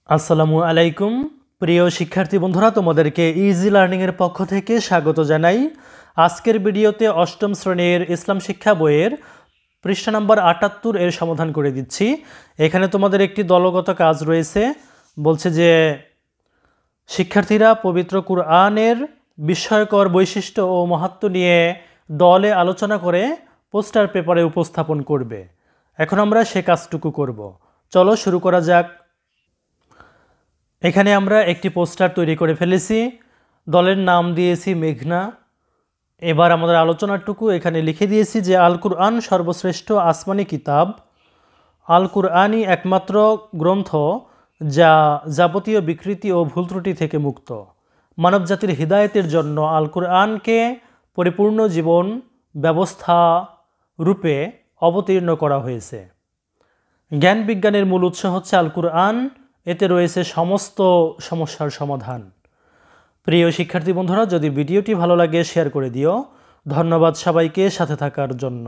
আসসালামু আলাইকুম প্রিয় শিক্ষার্থী বন্ধুরা, তোমাদেরকে ইজি লার্নিং এর পক্ষ থেকে স্বাগত জানাই। আজকের ভিডিওতে অষ্টম শ্রেণীর ইসলাম শিক্ষা বইয়ের পৃষ্ঠা নম্বর ৭৮ এর সমাধান করে দিচ্ছি। এখানে তোমাদের একটি দলগত কাজ রয়েছে। বলছে যে শিক্ষার্থীরা পবিত্র কুরআনের বিস্ময়কর বৈশিষ্ট্য ও মাহাত্ম্য নিয়ে দলে আলোচনা করে পোস্টার পেপারে উপস্থাপন করবে। এখন আমরা সে কাজটুকু করব। চলো শুরু করা যাক। এখানে আমরা একটি পোস্টার তৈরি করে ফেলেছি। দলের নাম দিয়েছি মেঘনা। এবার আমাদের আলোচনাটুকু এখানে লিখে দিয়েছি যে আল কুরআন সর্বশ্রেষ্ঠ আসমানি কিতাব। আল কুরআনই একমাত্র গ্রন্থ যা যাবতীয় বিকৃতি ও ভুল ত্রুটি থেকে মুক্ত। মানবজাতির হিদায়তের জন্য আল কুরআনকে পরিপূর্ণ জীবন ব্যবস্থা রূপে অবতীর্ণ করা হয়েছে। জ্ঞান বিজ্ঞানের মূল উৎস হচ্ছে আল কুরআন। এতে রয়েছে সমস্ত সমস্যার সমাধান। প্রিয় শিক্ষার্থী বন্ধুরা, যদি ভিডিওটি ভালো লাগে শেয়ার করে দিও। ধন্যবাদ সবাইকে সাথে থাকার জন্য।